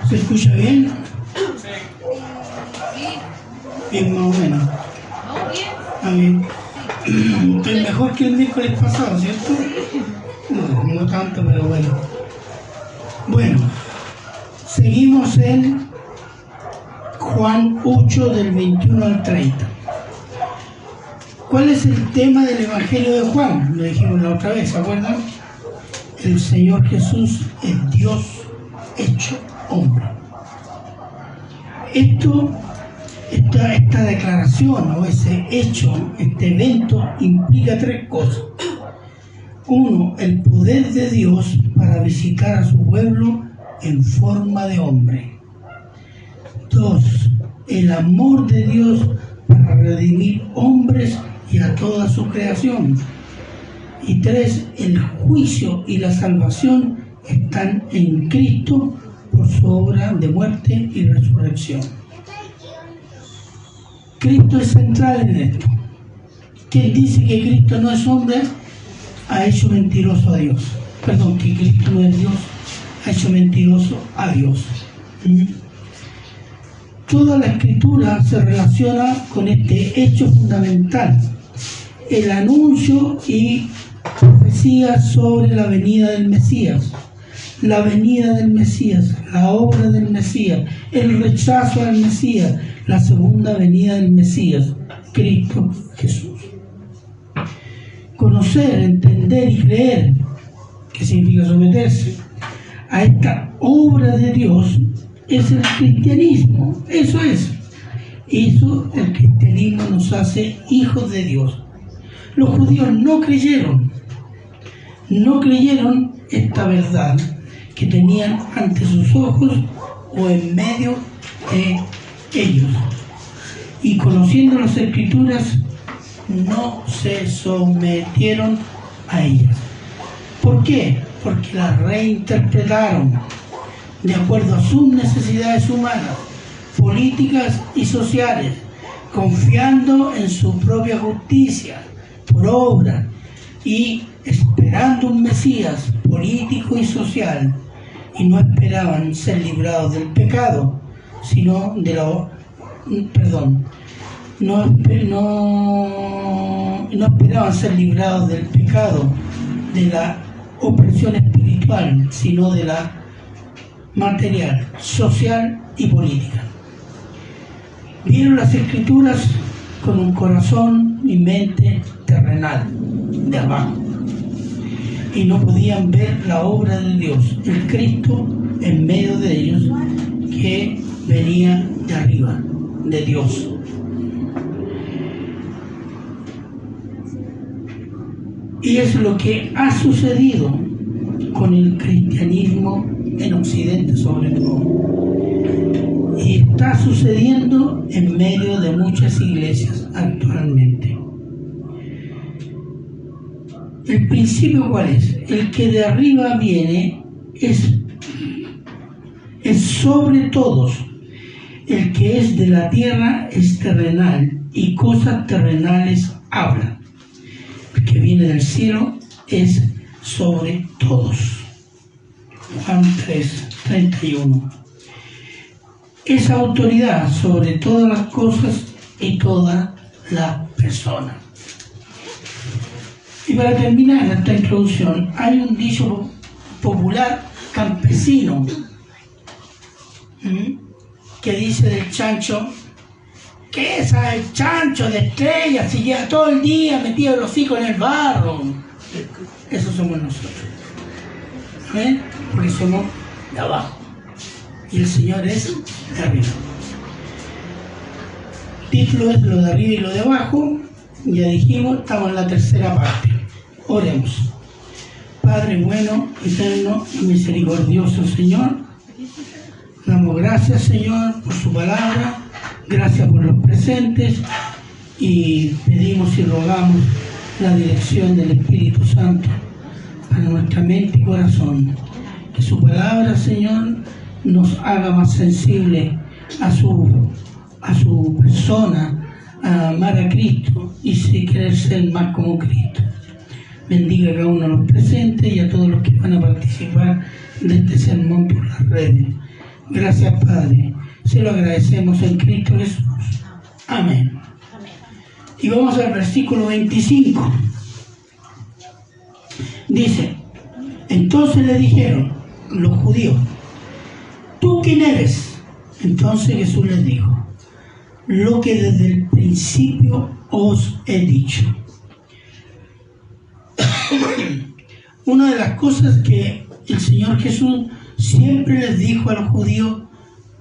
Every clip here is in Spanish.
¿Se escucha bien? Bien, más o menos. Ah, bien. Es mejor que el miércoles pasado, ¿cierto? No tanto, pero bueno. Bueno, seguimos en Juan 8, del 21 al 30. ¿Cuál es el tema del Evangelio de Juan? Lo dijimos la otra vez, ¿se acuerdan? El Señor Jesús es Dios hecho hombre. Esta declaración o ese hecho, este evento, implica tres cosas. Uno, el poder de Dios para visitar a su pueblo en forma de hombre. Dos, el amor de Dios para redimir hombres y a toda su creación. Y tres, el juicio y la salvación están en Cristo por su obra de muerte y resurrección. Cristo es central en esto. Quien dice que Cristo no es hombre ha hecho mentiroso a Dios. Perdón, que Cristo no es Dios ha hecho mentiroso a Dios. Toda la Escritura se relaciona con este hecho fundamental, el anuncio y profecía sobre la venida del Mesías. La venida del Mesías, la obra del Mesías, el rechazo al Mesías, la segunda venida del Mesías, Cristo Jesús. Conocer, entender y creer, que significa someterse a esta obra de Dios, es el cristianismo. Eso es. Eso, el cristianismo nos hace hijos de Dios. Los judíos no creyeron esta verdad que tenían ante sus ojos o en medio de ellos. Y conociendo las Escrituras, no se sometieron a ellas. ¿Por qué? Porque las reinterpretaron de acuerdo a sus necesidades humanas, políticas y sociales, confiando en su propia justicia por obra y esperando un Mesías político y social, y no esperaban ser librados del pecado, sino de no esperaban ser librados del pecado, de la opresión espiritual, sino de la material, social y política. Vieron las Escrituras con un corazón y mente terrenal, de abajo, y no podían ver la obra de Dios, el Cristo en medio de ellos, que venía de arriba, de Dios. Y es lo que ha sucedido con el cristianismo en Occidente, sobre todo. Y está sucediendo en medio de muchas iglesias actualmente. ¿El principio cuál es? El que de arriba viene es sobre todos. El que es de la tierra es terrenal y cosas terrenales habla. El que viene del cielo es sobre todos. Juan 3, 31. Esa autoridad sobre todas las cosas y todas las personas. Y para terminar esta introducción, hay un dicho popular campesino que dice del chancho: ¿qué es el chancho de estrellas si lleva todo el día metido los hocico en el barro? Eso somos nosotros. Porque somos de abajo y el Señor es de arriba. El título es lo de arriba y lo de abajo. Ya dijimos, estamos en la tercera parte. Oremos. Padre bueno, eterno y misericordioso Señor, damos gracias, Señor, por su palabra, gracias por los presentes, y pedimos y rogamos la dirección del Espíritu Santo para nuestra mente y corazón. Que su palabra, Señor, nos haga más sensibles a su persona, a amar a Cristo y querer ser más como Cristo. Bendiga a cada uno de los presentes y a todos los que van a participar de este sermón por las redes. Gracias, Padre. Se lo agradecemos en Cristo Jesús. Amén. Y vamos al versículo 25. Dice, entonces le dijeron los judíos, ¿tú quién eres? Entonces Jesús les dijo, lo que desde el principio os he dicho. Una de las cosas que el Señor Jesús siempre les dijo a los judíos,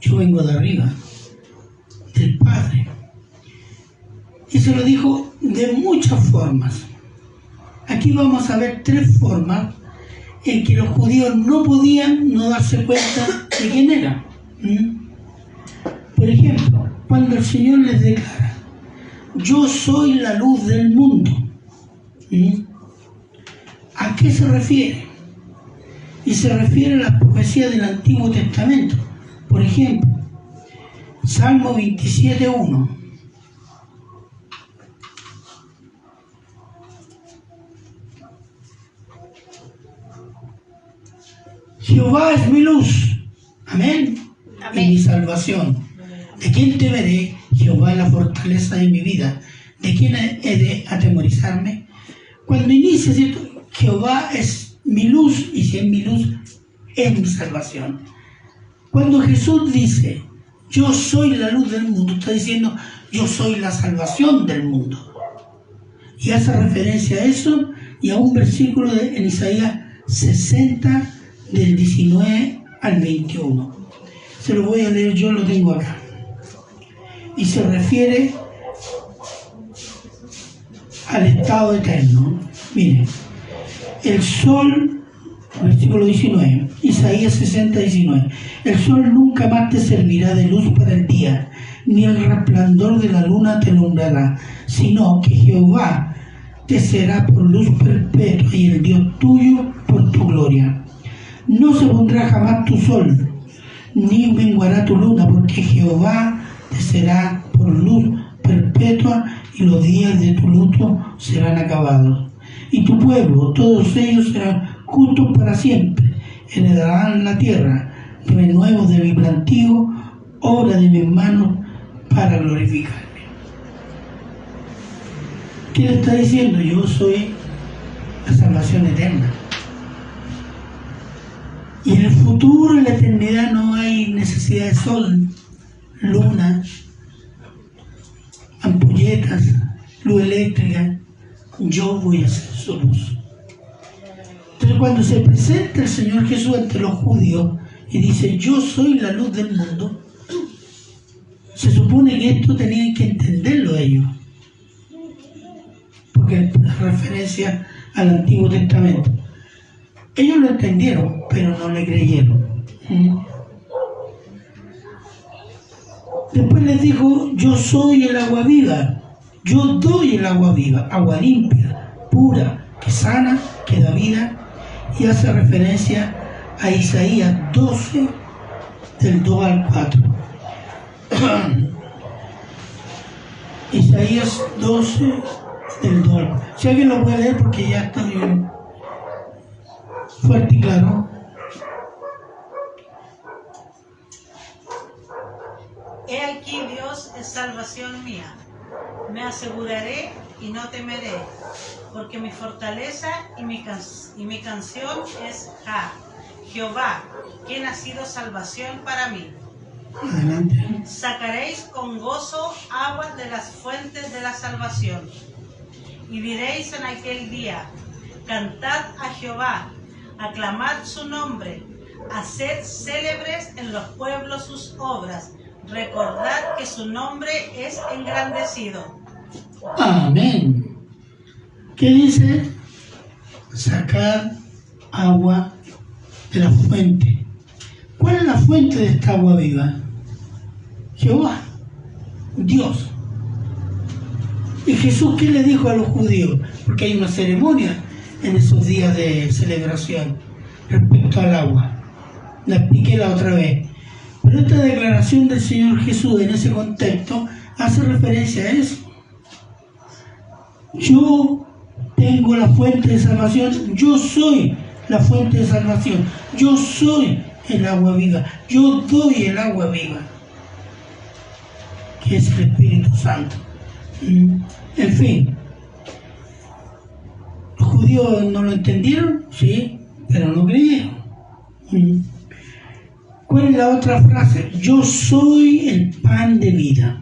yo vengo de arriba, del Padre. Y se lo dijo de muchas formas. Aquí vamos a ver 3 formas en que los judíos no podían no darse cuenta de quién era. Por ejemplo, cuando el Señor les declara, yo soy la luz del mundo. ¿A qué se refiere? Y se refiere a las profecías del Antiguo Testamento. Por ejemplo, Salmo 27:1. Jehová es mi luz, amén, y mi salvación. ¿De quién temeré? Jehová es la fortaleza de mi vida. ¿De quién he de atemorizarme? Cuando inicia, ¿cierto? Jehová es mi luz, y si es mi luz, es mi salvación. Cuando Jesús dice, yo soy la luz del mundo, está diciendo, yo soy la salvación del mundo. Y hace referencia a eso y a un versículo en Isaías 60, del 19 al 21. Se lo voy a leer, yo lo tengo acá. Y se refiere al estado eterno. Miren, el sol, versículo 19, Isaías 60, 19. El sol nunca más te servirá de luz para el día, ni el resplandor de la luna te alumbrará, sino que Jehová te será por luz perpetua y el Dios tuyo por tu gloria. No se pondrá jamás tu sol, ni menguará tu luna, porque Jehová te será por luz perpetua y los días de tu luto serán acabados. Y tu pueblo, todos ellos serán justos para siempre, heredarán la tierra, renuevos de mi plantío, obra de mis manos para glorificarme. ¿Qué le está diciendo? Yo soy la salvación eterna. Y en el futuro, en la eternidad, no hay necesidad de sol, luna, ampolletas, luz eléctrica. Yo voy a ser su luz. Entonces, cuando se presenta el Señor Jesús ante los judíos y dice, yo soy la luz del mundo, se supone que esto tenían que entenderlo ellos, porque es una referencia al Antiguo Testamento. Ellos lo entendieron, pero no le creyeron. Después les dijo, yo soy el agua viva, yo doy el agua viva, agua limpia, pura, que sana, que da vida, y hace referencia a Isaías 12, del 2 al 4. Isaías 12, del 2 al 4. Si alguien lo puede leer, porque ya está bien fuerte y claro. He aquí, Dios es salvación mía. Me aseguraré y no temeré, porque mi fortaleza y mi canción es Jehová, quien ha sido salvación para mí. Adelante. Sacaréis con gozo aguas de las fuentes de la salvación. Y diréis en aquel día, cantad a Jehová, aclamad su nombre, haced célebres en los pueblos sus obras, recordad que su nombre es engrandecido. Amén. ¿Qué dice? Sacar agua de la fuente. ¿Cuál es la fuente de esta agua viva? Jehová, Dios. ¿Y Jesús qué le dijo a los judíos? Porque hay una ceremonia en esos días de celebración respecto al agua. La expliqué la otra vez. Pero esta declaración del Señor Jesús en ese contexto hace referencia a eso. Yo tengo la fuente de salvación, yo soy la fuente de salvación, yo soy el agua viva. Yo doy el agua viva, que es el Espíritu Santo. En fin, los judíos no lo entendieron, sí, pero no creyeron. ¿Cuál es la otra frase? Yo soy el pan de vida.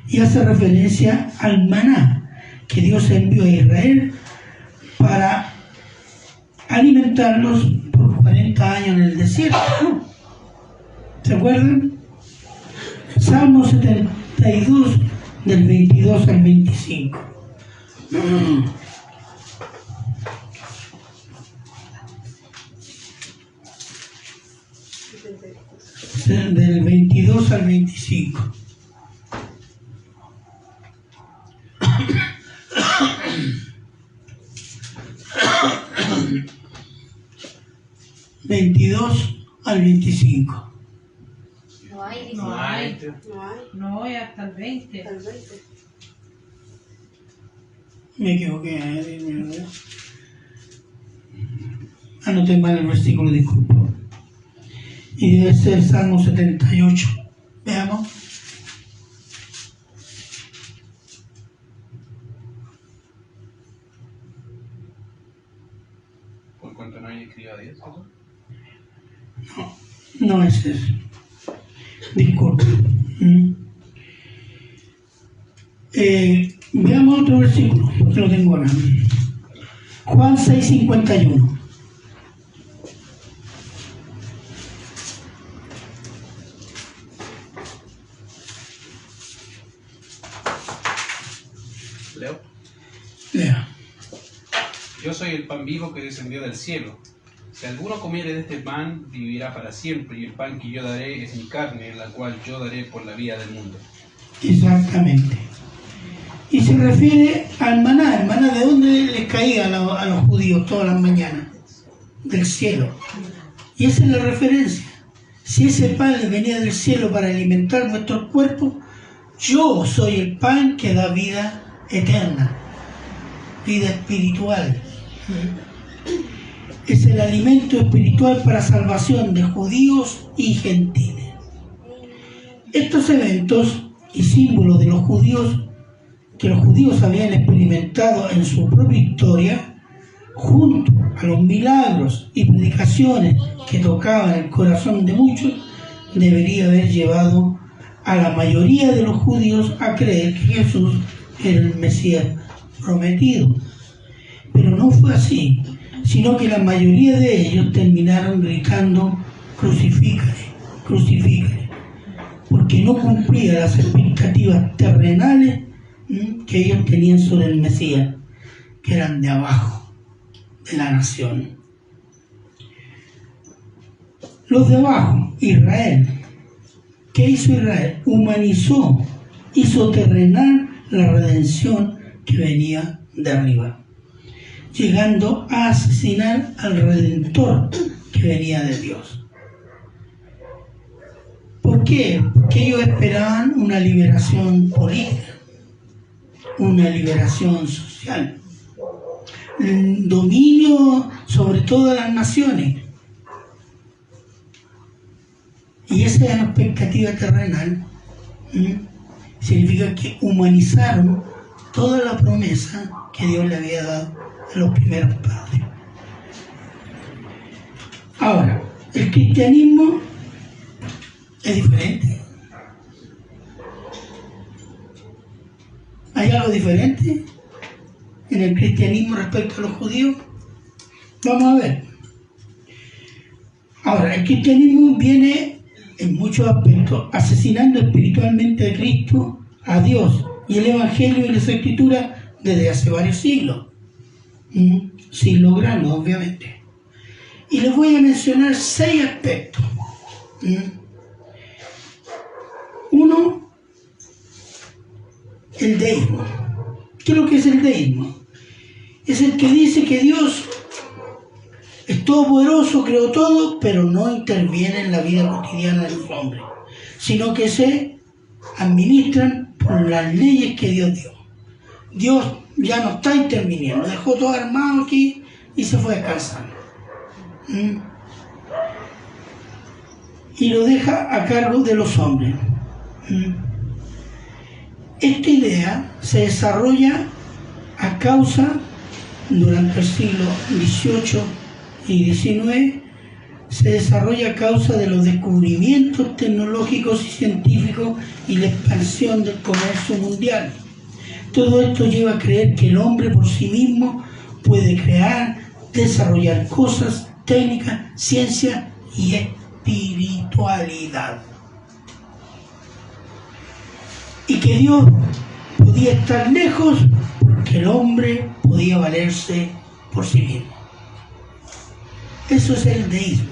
Y hace referencia al maná que Dios envió a Israel para alimentarlos por 40 años en el desierto. ¿Se acuerdan? Salmo 72, del 22 al 25. Del 22 al 25. al 25. No hay hasta el 20. Me equivoqué. Anoté mal el versículo, disculpa. Y debe ser Salmo 78. Veamos. ¿Por cuánto no hay escrito a Dios? No es eso. Disculpa. Veamos otro versículo, que lo tengo ahora. Juan 6:51. Leo. Lea. Yo soy el pan vivo que descendió del cielo. Si alguno comiere de este pan, vivirá para siempre, y el pan que yo daré es mi carne, la cual yo daré por la vida del mundo. Exactamente. Y se refiere al maná. ¿El maná de dónde les caía a los judíos todas las mañanas? Del cielo. Y esa es la referencia. Si ese pan les venía del cielo para alimentar nuestros cuerpos, yo soy el pan que da vida eterna, vida espiritual. Es el alimento espiritual para salvación de judíos y gentiles. Estos eventos y símbolos de los judíos, que los judíos habían experimentado en su propia historia, junto a los milagros y predicaciones que tocaban el corazón de muchos, debería haber llevado a la mayoría de los judíos a creer que Jesús era el Mesías prometido. Pero no fue así, sino que la mayoría de ellos terminaron gritando: crucifícale, crucifícale, porque no cumplía las expectativas terrenales que ellos tenían sobre el Mesías, que eran de abajo, de la nación. Los de abajo, Israel. ¿Qué hizo Israel? Humanizó, hizo terrenal la redención que venía de arriba, llegando a asesinar al Redentor que venía de Dios. ¿Por qué? Porque ellos esperaban una liberación política, una liberación social, un dominio sobre todas las naciones. Y esa expectativa terrenal significa que humanizaron toda la promesa que Dios le había dado a los primeros padres. Ahora, el cristianismo es diferente. ¿Hay algo diferente en el cristianismo respecto a los judíos? Vamos a ver. Ahora, el cristianismo viene en muchos aspectos asesinando espiritualmente a Cristo, a Dios y el Evangelio y las Escrituras desde hace varios siglos, sin lograrlo, obviamente. Y les voy a mencionar 6 aspectos. Uno, el deísmo. ¿Qué es lo que es el deísmo? Es el que dice que Dios es todopoderoso, creó todo, pero no interviene en la vida cotidiana de los hombres, sino que se administran por las leyes que Dios dio. Dios ya no está interviniendo, dejó todo armado aquí y se fue a descansar. y lo deja a cargo de los hombres. Esta idea se desarrolla a causa, durante el siglo XVIII y XIX, se desarrolla a causa de los descubrimientos tecnológicos y científicos y la expansión del comercio mundial. Todo esto lleva a creer que el hombre por sí mismo puede crear, desarrollar cosas, técnicas, ciencia y espiritualidad. Y que Dios podía estar lejos porque el hombre podía valerse por sí mismo. Eso es el deísmo.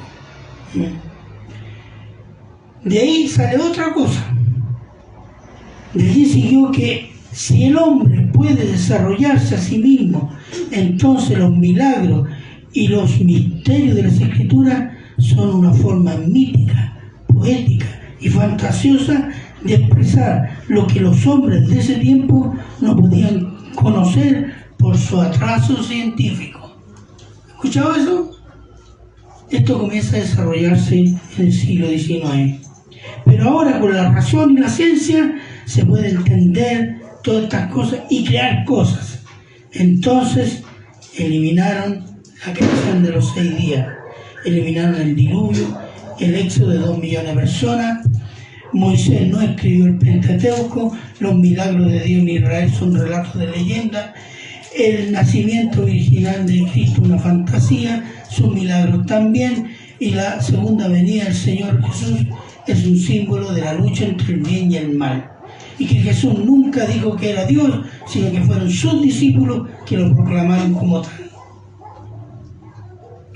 De ahí sale otra cosa. De allí siguió que si el hombre puede desarrollarse a sí mismo, entonces los milagros y los misterios de las Escrituras son una forma mítica, poética y fantasiosa de expresar lo que los hombres de ese tiempo no podían conocer por su atraso científico. ¿Escuchado eso? Esto comienza a desarrollarse en el siglo XIX. Pero ahora con la razón y la ciencia se puede entender todas estas cosas y crear cosas. Entonces eliminaron la creación de los 6 días, eliminaron el diluvio, el éxodo de 2 millones de personas. Moisés no escribió el Pentateuco, los milagros de Dios en Israel son relatos de leyenda, el nacimiento virginal de Cristo una fantasía, son milagros también, y la segunda venida del Señor Jesús es un símbolo de la lucha entre el bien y el mal. Y que Jesús nunca dijo que era Dios, sino que fueron sus discípulos que lo proclamaron como tal.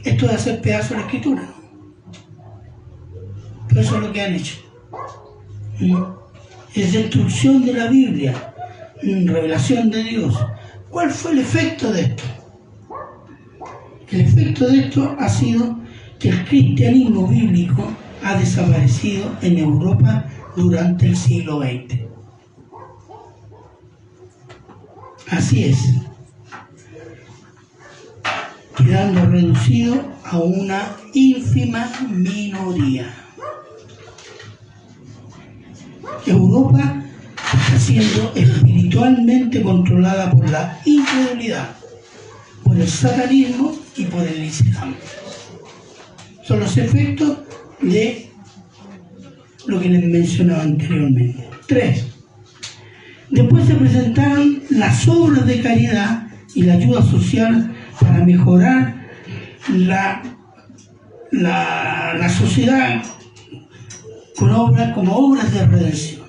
Esto es hacer pedazo de la Escritura, ¿no? Pero eso es lo que han hecho. Es destrucción de la Biblia, revelación de Dios. ¿Cuál fue el efecto de esto? El efecto de esto ha sido que el cristianismo bíblico ha desaparecido en Europa durante el siglo XX. Así es, quedando reducido a una ínfima minoría. Europa está siendo espiritualmente controlada por la incredulidad, por el satanismo y por el islam. Son los efectos de lo que les mencionaba anteriormente. 3. Después se presentaron las obras de caridad y la ayuda social para mejorar la sociedad con obras como obras de redención.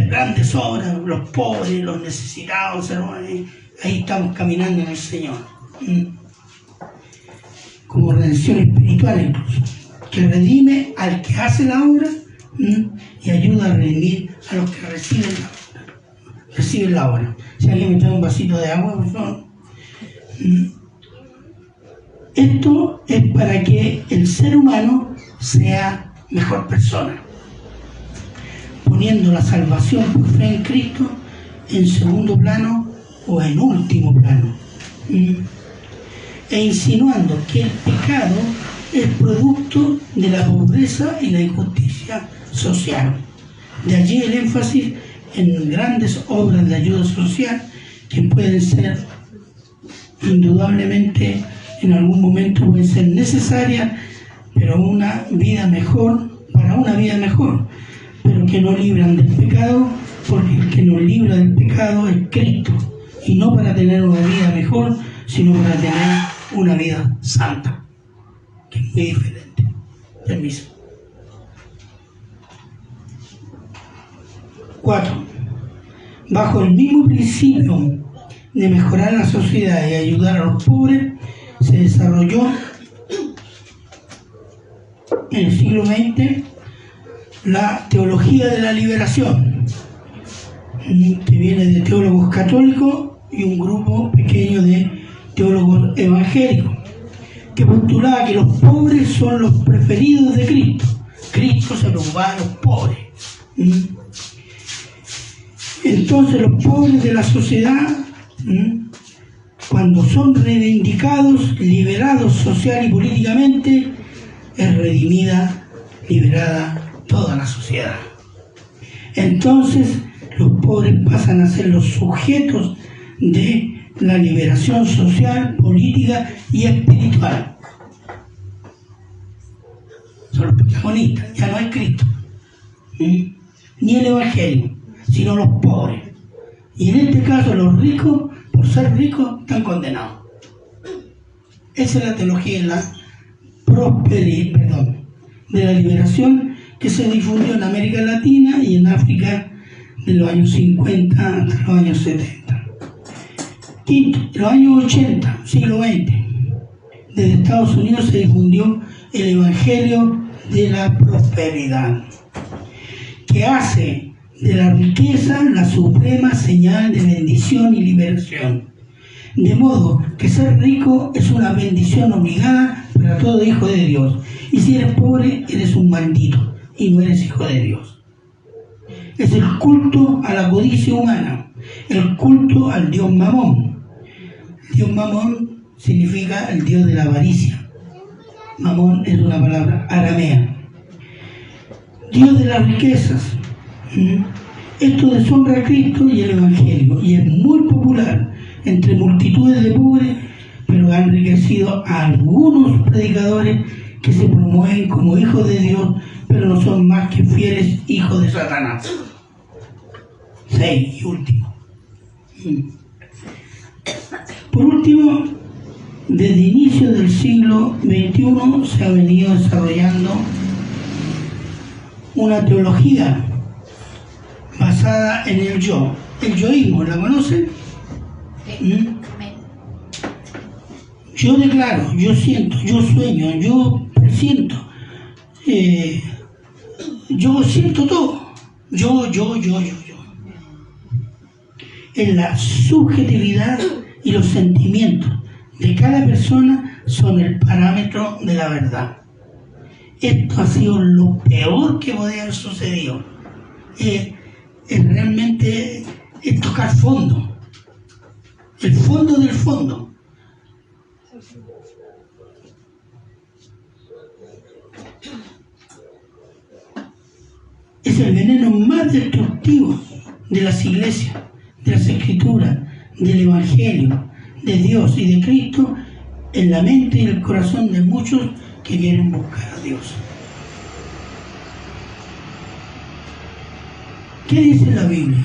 Grandes obras, los pobres, los necesitados, ahí estamos caminando en el Señor. Como redención espiritual incluso, que redime al que hace la obra y ayuda a redimir a los que reciben la obra. Si alguien me trae un vasito de agua, por favor. Esto es para que el ser humano sea mejor persona, poniendo la salvación por fe en Cristo en segundo plano o en último plano, e insinuando que el pecado es producto de la pobreza y la injusticia social. De allí el énfasis en grandes obras de ayuda social que pueden ser indudablemente en algún momento pueden ser necesarias, pero para una vida mejor, pero que no libran del pecado, porque el que nos libra del pecado es Cristo, y no para tener una vida mejor, sino para tener una vida santa, que es muy diferente. Permiso. 4. Bajo el mismo principio de mejorar la sociedad y ayudar a los pobres, se desarrolló en el siglo XX la teología de la liberación, que viene de teólogos católicos y un grupo pequeño de teólogos evangélicos, que postulaba que los pobres son los preferidos de Cristo. Cristo se preocupaba de los pobres. Entonces los pobres de la sociedad, cuando son reivindicados, liberados social y políticamente, es redimida, liberada toda la sociedad. Entonces los pobres pasan a ser los sujetos de la liberación social, política y espiritual. Son los protagonistas, ya no es Cristo, ni el Evangelio, sino los pobres. Y en este caso los ricos, por ser ricos, están condenados. Esa es la teología de la prosperidad, de la liberación que se difundió en América Latina y en África de los años 50 hasta los años 70. Quinto, en los años 80, siglo XX, desde Estados Unidos se difundió el Evangelio de la prosperidad, que hace de la riqueza la suprema señal de bendición y liberación. De modo que ser rico es una bendición obligada para todo hijo de Dios. Y si eres pobre, eres un maldito y no eres hijo de Dios. Es el culto a la codicia humana, el culto al dios Mamón. El dios Mamón significa el dios de la avaricia. Mamón es una palabra aramea. Dios de las riquezas. Esto deshonra a Cristo y el Evangelio, y es muy popular entre multitudes de pobres, pero ha enriquecido a algunos predicadores que se promueven como hijos de Dios, pero no son más que fieles hijos de Satanás. 6 y último. Por último, desde inicios del siglo XXI se ha venido desarrollando una teología basada en el yo. El yoísmo, ¿la conocen? Yo declaro, yo siento, yo sueño, yo presiento, yo siento todo. Yo. En la subjetividad y los sentimientos de cada persona son el parámetro de la verdad. Esto ha sido lo peor que podía haber sucedido. Realmente es tocar fondo. El fondo del fondo. Es el veneno más destructivo de las iglesias, de las escrituras, del Evangelio, de Dios y de Cristo en la mente y el corazón de muchos que quieren buscar a Dios. ¿Qué dice la Biblia?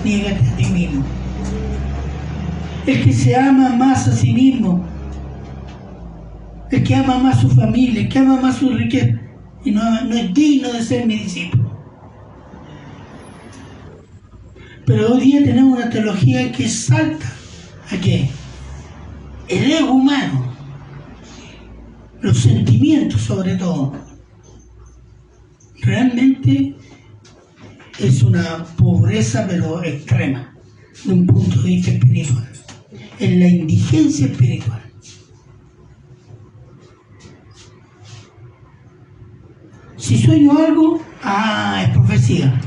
Niégate a ti mismo. El que se ama más a sí mismo, el que ama más su familia, el que ama más su riqueza, y no es digno de ser mi discípulo. Pero hoy día tenemos una teología que salta a qué? El ego humano, los sentimientos sobre todo. Realmente es una pobreza pero extrema, de un punto de vista espiritual. Es la indigencia espiritual. Si sueño algo, es profecía.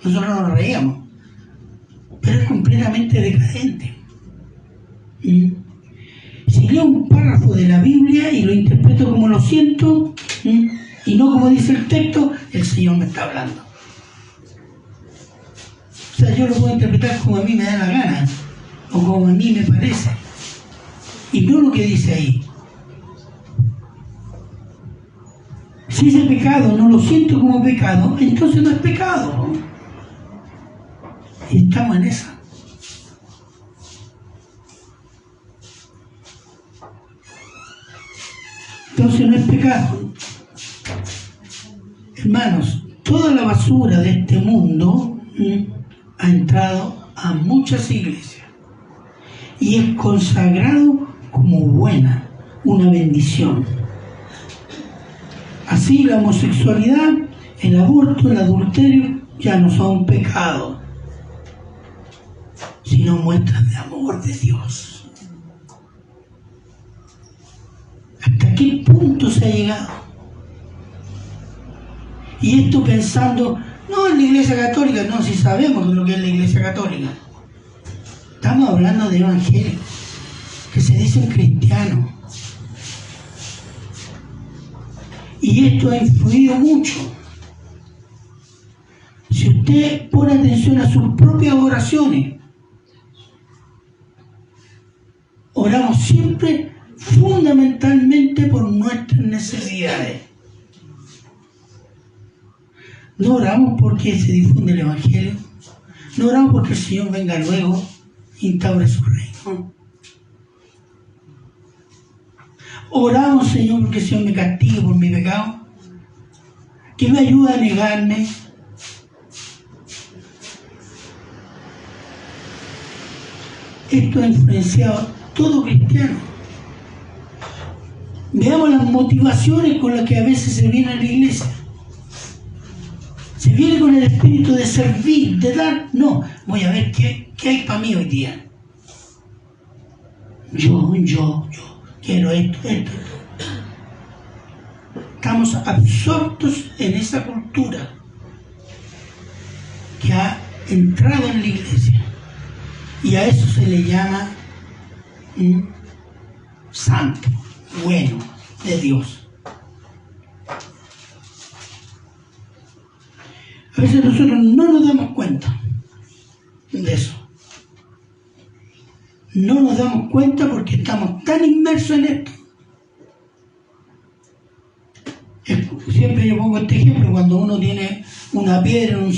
Nosotros nos reíamos, pero es completamente decadente. Si leo un párrafo de la Biblia y lo interpreto como lo siento, y no como dice el texto, el Señor me está hablando. O sea, yo lo puedo interpretar como a mí me da la gana, o como a mí me parece, y no lo que dice ahí. Si ese pecado no lo siento como pecado, entonces no es pecado, ¿no? Y estamos en esa. Entonces no es pecado. Hermanos, toda la basura de este mundo ha entrado a muchas iglesias y es consagrado como buena, una bendición. Así la homosexualidad, el aborto, el adulterio ya no son pecados, sino muestras de amor de Dios. ¿Hasta qué punto se ha llegado? Y esto pensando, no en la Iglesia Católica, no, si sabemos lo que es la Iglesia Católica. Estamos hablando de evangelios que se se dicen cristianos. Y esto ha influido mucho. Si usted pone atención a sus propias oraciones, oramos siempre fundamentalmente por nuestras necesidades. No oramos porque se difunde el Evangelio, no oramos porque el Señor venga luego e instaure su reino. Oramos, Señor, porque el Señor me castigue por mi pecado, que me ayude a negarme. Esto ha influenciado a todo cristiano. Veamos las motivaciones con las que a veces se viene a la iglesia. Se viene con el espíritu de servir, de dar. No, voy a ver qué hay para mí hoy día. Yo quiero esto. Estamos absortos en esa cultura que ha entrado en la iglesia. Y a eso se le llama santo, bueno, de Dios. A veces nosotros no nos damos cuenta de eso. No nos damos cuenta porque estamos tan inmersos en esto. Siempre yo pongo este ejemplo, cuando uno tiene una piedra en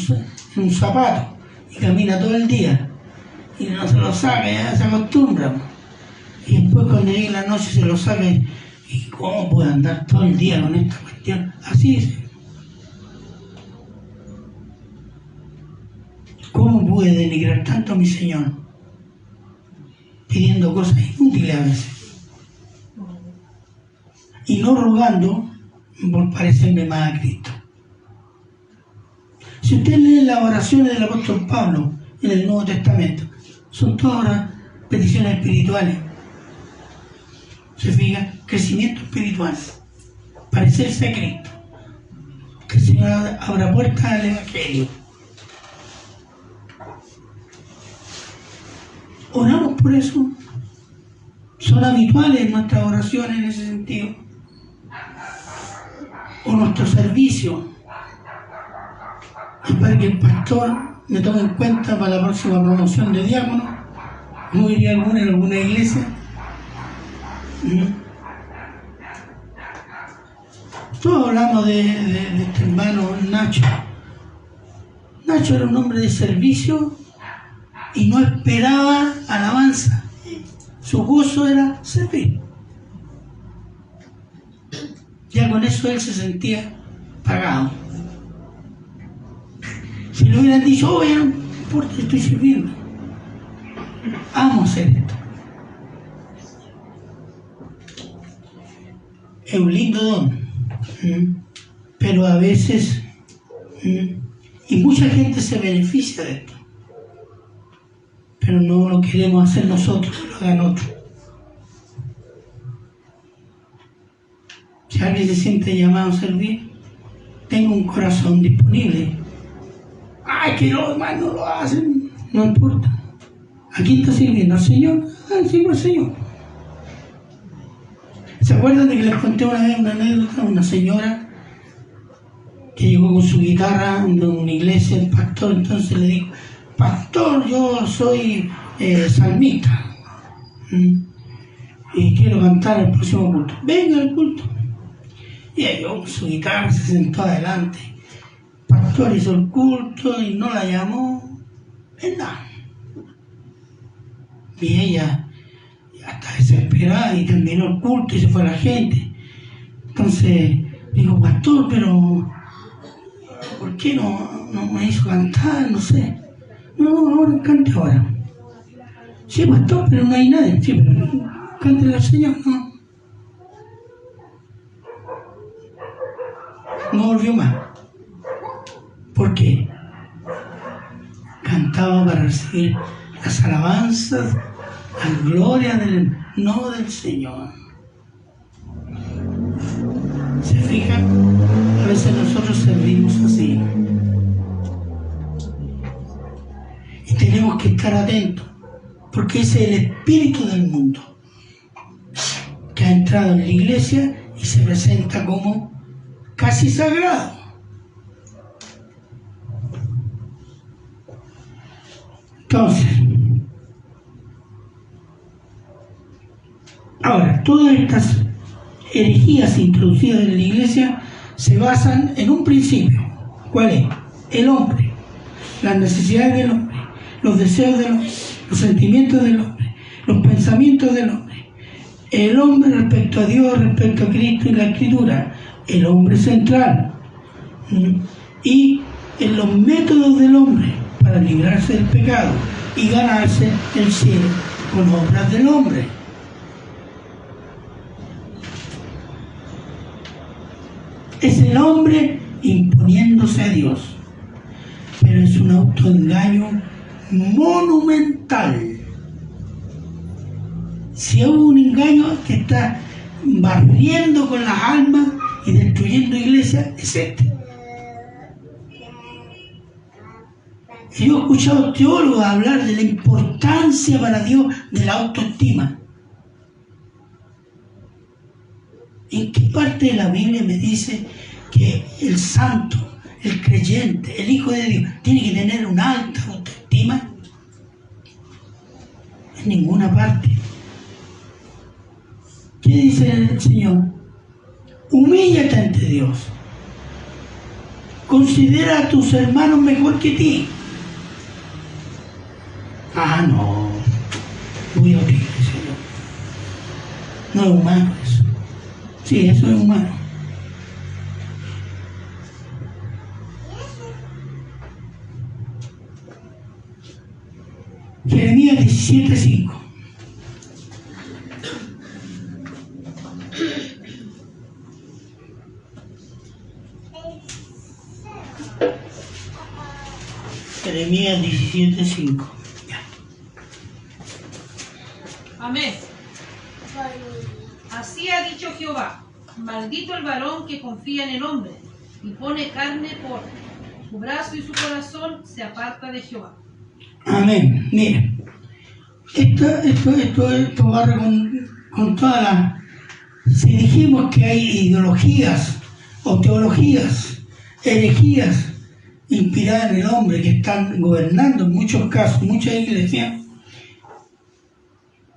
un zapato y camina todo el día y no se lo saca, ya se acostumbra. Y después cuando llega la noche se lo saca y ¿cómo puede andar todo el día con esta cuestión? Así es. ¿Cómo pude denigrar tanto a mi Señor? Pidiendo cosas inútiles a veces. Y no rogando por parecerme más a Cristo. Si usted lee las oraciones del apóstol Pablo en el Nuevo Testamento, son todas peticiones espirituales. Se fija, crecimiento espiritual, parecerse a Cristo, que el Señor abra puertas al Evangelio. Oramos por eso. Son habituales nuestras oraciones en ese sentido. O nuestro servicio. Y para que el pastor me tome en cuenta para la próxima promoción de diácono, no iría en alguna iglesia. Todos hablamos de este hermano Nacho. Nacho era un hombre de servicio y no esperaba alabanza. Su gozo era servir. Ya con eso él se sentía pagado. Si le hubieran dicho, oye, no importa, estoy sirviendo, amo hacer esto. Es un lindo don, pero a veces, y mucha gente se beneficia de esto, pero no lo queremos hacer nosotros, que lo hagan otros. Si alguien se siente llamado a servir, tenga un corazón disponible. Ay, que los demás no lo hacen, no importa. ¿A quién está sirviendo? ¿Al Señor? Sirvo al Señor. ¿Se acuerdan de que les conté una vez una anécdota? Una señora que llegó con su guitarra de una iglesia, el pastor entonces le dijo, pastor, yo soy salmista y quiero cantar el próximo culto. Venga al culto. Y ella con su guitarra se sentó adelante. El pastor hizo el culto y no la llamó en nada. Y ella hasta desesperada y terminó el culto y se fue la gente. Entonces dijo, pastor, pero ¿por qué no me hizo cantar? No sé. No, ahora cante ahora. Sí, pastor, pero no hay nadie. Sí, pero cántele al Señor, no. No volvió más. ¿Por qué? Cantaba para recibir las alabanzas, la gloria no del Señor. ¿Se fijan? A veces nosotros servimos así. Y tenemos que estar atentos, porque ese es el espíritu del mundo. que ha entrado en la iglesia y se presenta como casi sagrado. Entonces, ahora, todas estas herejías introducidas en la iglesia se basan en un principio. ¿Cuál es? El hombre, las necesidades del hombre, los deseos del hombre, los sentimientos del hombre, los pensamientos del hombre. El hombre respecto a Dios, respecto a Cristo y la Escritura, el hombre central. Y en los métodos del hombre para librarse del pecado y ganarse el cielo con obras del hombre. Es el hombre imponiéndose a Dios, pero es un autoengaño monumental. Si hubo un engaño que está barriendo con las almas y destruyendo iglesias, es este. Yo he escuchado teólogos hablar de la importancia para Dios de la autoestima. ¿En qué parte de la Biblia me dice que el santo, el creyente, el Hijo de Dios, tiene que tener una alta autoestima? En ninguna parte. ¿Qué dice el Señor? Humíllate ante Dios. Considera a tus hermanos mejor que ti. Ah, no. Voy a otra iglesia. No es humano eso. Sí, eso es humano. Jeremías 17:5. Jeremías 17:5. Amén. Así ha dicho Jehová: maldito el varón que confía en el hombre y pone carne por su brazo, y su corazón se aparta de Jehová. Amén. Mira, esto barra con todas las... Si dijimos que hay ideologías o teologías, herejías inspiradas en el hombre que están gobernando en muchos casos, muchas iglesias,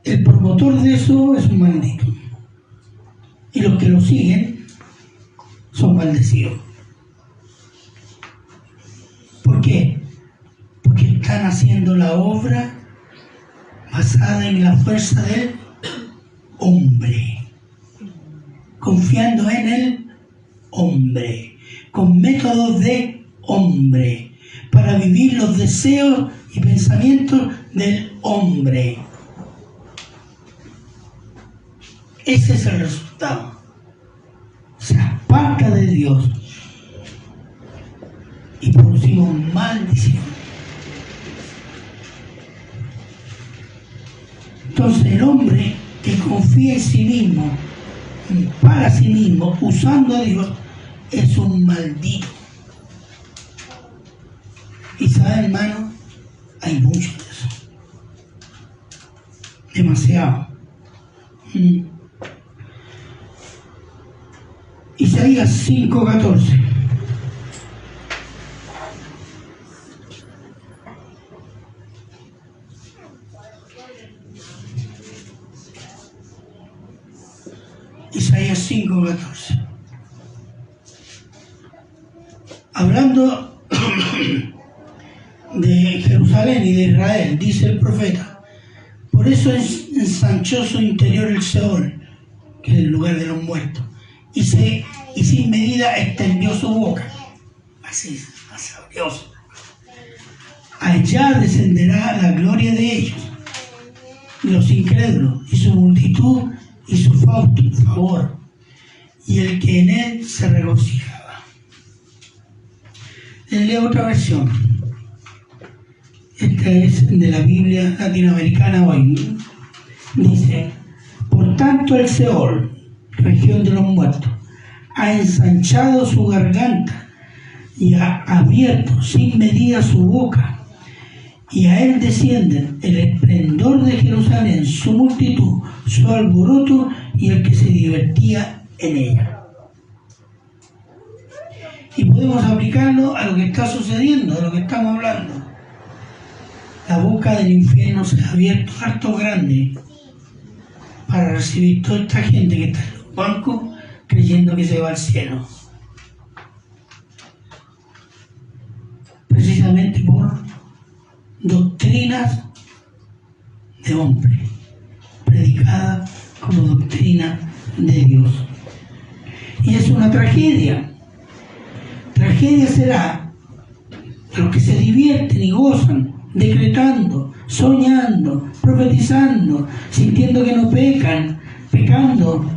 el promotor de eso es un maldito. Y los que lo siguen son maldecidos. ¿Por qué? Porque están haciendo la obra basada en la fuerza del hombre, confiando en el hombre, con métodos de hombre, para vivir los deseos y pensamientos del hombre. Ese es el resultado. Se aparta de Dios y producimos maldición. Entonces el hombre que confía en sí mismo, para sí mismo, usando a Dios, es un maldito. Y saben, hermano, hay mucho de eso. Demasiado. Isaías 5:14. Isaías 5:14. Hablando de Jerusalén y de Israel, dice el profeta: por eso ensanchó su interior el Seol, que es el lugar de los muertos, y sin medida extendió su boca. Así abrió. Allá descenderá la gloria de ellos, los incrédulos, y su multitud y su favor, y el que en él se regocijaba. Leo otra versión. Esta es de la Biblia latinoamericana hoy. Dice: por tanto el Seol, región de los muertos, ha ensanchado su garganta y ha abierto sin medida su boca, y a él descienden el esplendor de Jerusalén, su multitud, su alboroto y el que se divertía en ella. Y podemos aplicarlo a lo que está sucediendo, a lo que estamos hablando. La boca del infierno se ha abierto harto grande para recibir toda esta gente que está en los bancos creyendo que se va al cielo. Precisamente por doctrinas de hombre, predicadas como doctrina de Dios. Y es una tragedia. Tragedia será los que se divierten y gozan, decretando, soñando, profetizando, sintiendo que no pecan, pecando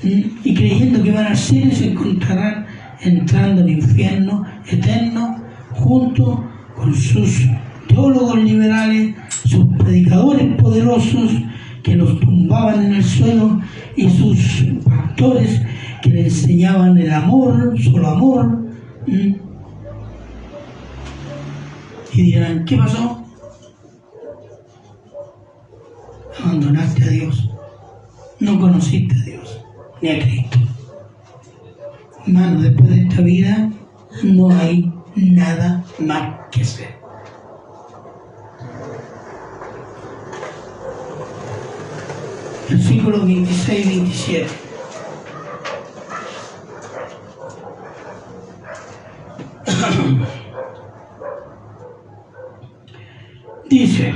y creyendo que van al cielo y se encontrarán entrando al infierno eterno junto con sus teólogos liberales, sus predicadores poderosos que los tumbaban en el suelo y sus pastores que le enseñaban el amor, solo amor. Y dirán, ¿qué pasó? Abandonaste a Dios, no conociste a Dios ni a Cristo. Hermano, después de esta vida no hay nada más que hacer. Versículos 26 y 27. Dice: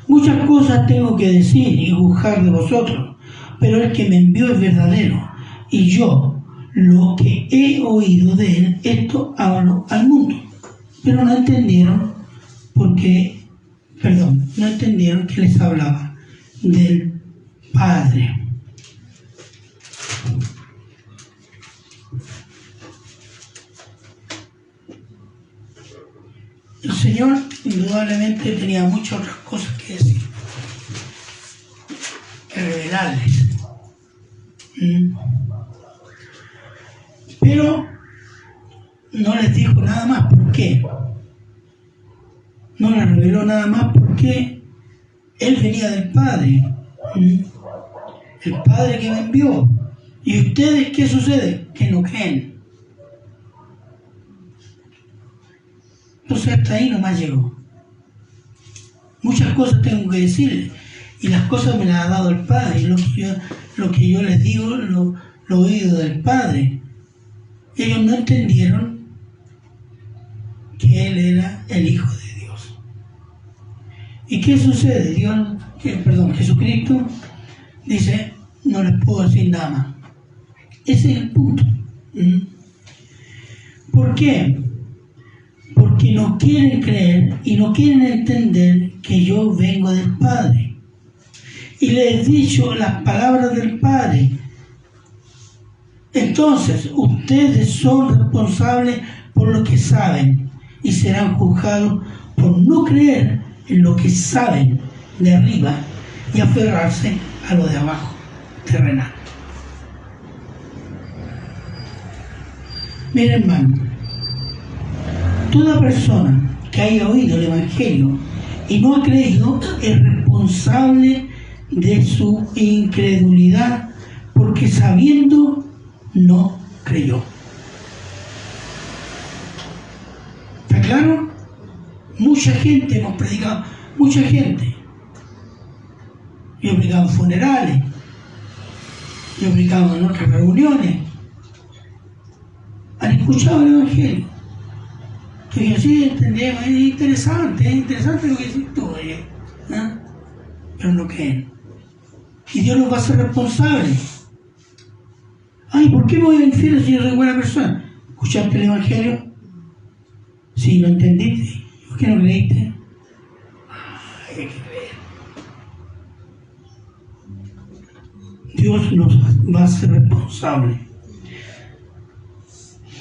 muchas cosas tengo que decir y juzgar de vosotros, pero el que me envió es verdadero, y yo lo que he oído de él, esto hablo al mundo. Pero no entendieron no entendieron que les hablaba del Padre. El Señor indudablemente tenía muchas otras cosas que decir, que revelarles. Pero no les dijo nada más. ¿Por qué? No les reveló nada más porque Él venía del Padre. El Padre que me envió. ¿Y ustedes qué sucede? Que no creen. Entonces hasta ahí nomás llegó. Muchas cosas tengo que decirles. Y las cosas me las ha dado el Padre. Y lo que yo les digo lo he oído del Padre. Ellos no entendieron que Él era el Hijo de Dios. ¿Y qué sucede? Jesucristo dice, no les puedo decir nada más. Ese es el punto. ¿Por qué? Porque no quieren creer y no quieren entender que yo vengo del Padre. Y les he dicho las palabras del Padre. Entonces, ustedes son responsables por lo que saben y serán juzgados por no creer en lo que saben de arriba y aferrarse a lo de abajo, terrenal. Miren, hermano, toda persona que haya oído el Evangelio y no ha creído es responsable de su incredulidad, porque sabiendo no creyó. ¿Está claro? Mucha gente hemos predicado, mucha gente. Yo he predicado en funerales, yo he predicado en otras reuniones. ¿Han escuchado el Evangelio? Yo dije, sí, entendemos, es interesante lo que decís tú, pero no creen. Y Dios nos va a hacer responsables. Ay, ¿por qué me voy al infierno si yo soy buena persona? ¿Escuchaste el Evangelio? Sí, ¿lo entendiste? ¿Por qué no creíste? Ay, hay que creer. Dios nos va a hacer responsables.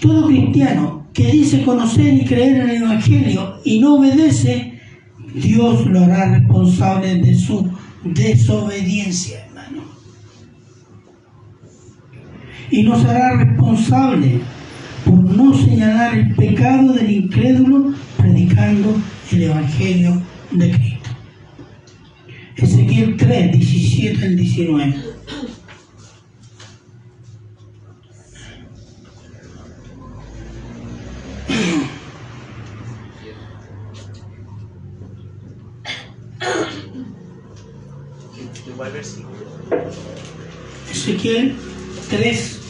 Todo cristiano que dice conocer y creer en el Evangelio y no obedece, Dios lo hará responsable de su desobediencia, hermano. Y nos hará responsable por no señalar el pecado del incrédulo predicado predicando el Evangelio de Cristo. Ezequiel 3, 17 al 19. Ezequiel 3,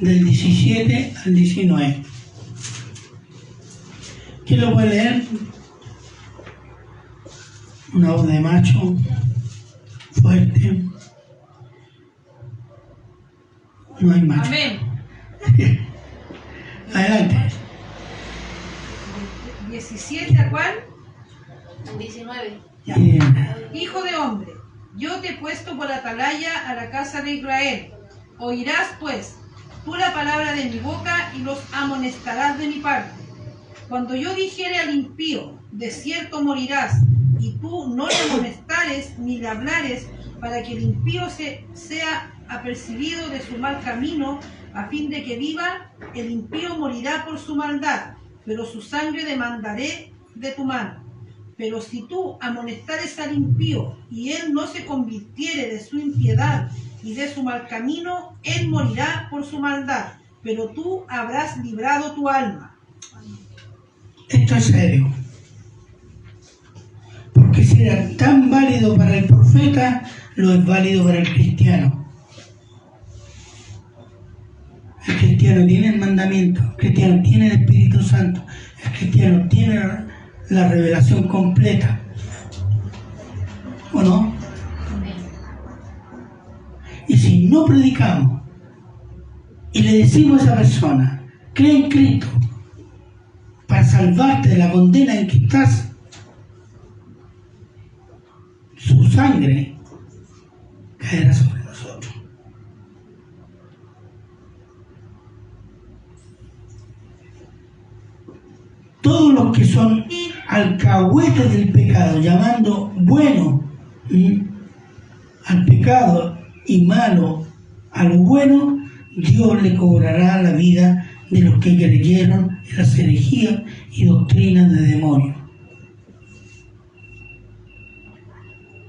del 17 al 19. ¿Quién lo puede leer? Una voz de macho, fuerte. No hay macho. Amén. Adelante. 17 a cuál? 19. Hijo de hombre, yo te he puesto por atalaya a la casa de Israel. Oirás pues tú la palabra de mi boca y los amonestarás de mi parte. Cuando yo dijere al impío, de cierto morirás, y tú no le amonestares ni le hablares, para que el impío sea apercibido de su mal camino, a fin de que viva, el impío morirá por su maldad, pero su sangre demandaré de tu mano. Pero si tú amonestares al impío, y él no se convirtiere de su impiedad y de su mal camino, él morirá por su maldad, pero tú habrás librado tu alma. Esto es serio. Porque si era tan válido para el profeta, lo es válido para el cristiano. El cristiano tiene el mandamiento, el cristiano tiene el Espíritu Santo, el cristiano tiene la revelación completa. ¿O no? Y si no predicamos y le decimos a esa persona, cree en Cristo para salvarte de la condena en que estás, su sangre caerá sobre nosotros. Todos los que son alcahuetes del pecado, llamando bueno al pecado y malo a lo bueno, Dios le cobrará la vida de los que creyeron en las herejías y doctrinas de demonios.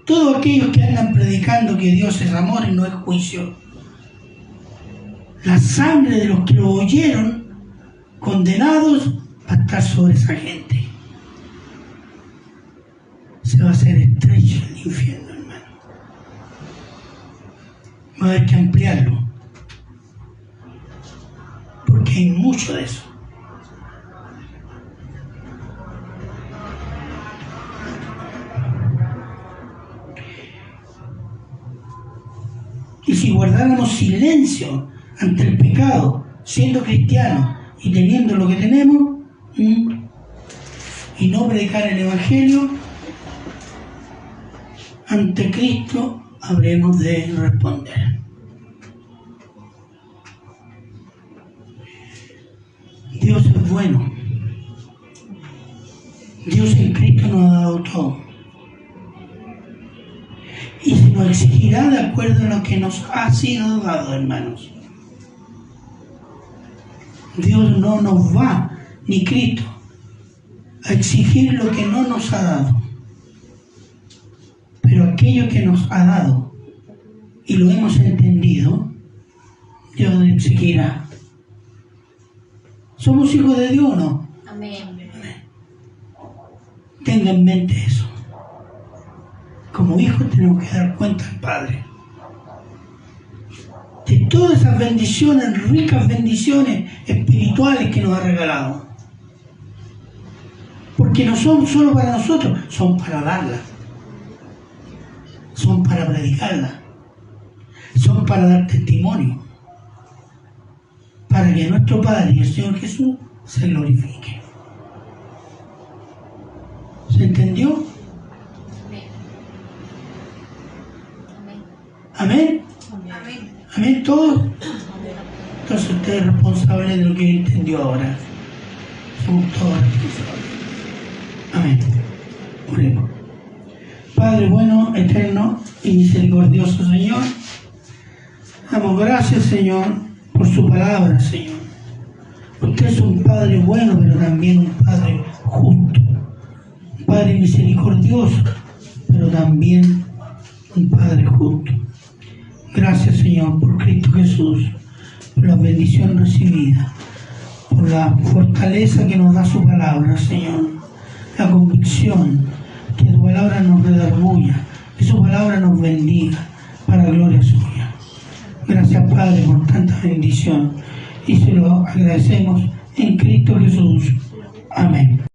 Todos aquellos que andan predicando que Dios es amor y no es juicio, la sangre de los que lo oyeron condenados va a estar sobre esa gente. Se va a hacer estrecho el infierno, hermano. Va a haber que ampliarlo, porque hay mucho de eso. Y si guardáramos silencio ante el pecado, siendo cristianos y teniendo lo que tenemos, y no predicar el Evangelio, ante Cristo habremos de responder. Dios es bueno. Dios en Cristo nos ha dado todo. Y se nos exigirá de acuerdo a lo que nos ha sido dado, hermanos. Dios no nos va, ni Cristo, a exigir lo que no nos ha dado. Pero aquello que nos ha dado y lo hemos entendido, Dios nos exigirá. ¿Somos hijos de Dios o no? Amén. Tenga en mente eso. Como hijos tenemos que dar cuenta al Padre de todas esas bendiciones, ricas bendiciones espirituales que nos ha regalado. Porque no son solo para nosotros, son para darlas. Son para predicarlas. Son para dar testimonio. Para que nuestro Padre y el Señor Jesús se glorifiquen. ¿Se entendió? Amén. ¿Amén? Amén. ¿Amén todos? Entonces usted es responsable de lo que entendió ahora. Somos todos responsables. Amén. Oremos. Padre bueno, eterno y misericordioso Señor, damos gracias, Señor, por su palabra, Señor. Usted es un Padre bueno, pero también un Padre justo. Padre misericordioso, pero también un Padre justo. Gracias, Señor, por Cristo Jesús, por la bendición recibida, por la fortaleza que nos da su palabra, Señor, la convicción que tu palabra nos redarguya, que su palabra nos bendiga para gloria suya. Gracias, Padre, por tanta bendición y se lo agradecemos en Cristo Jesús. Amén.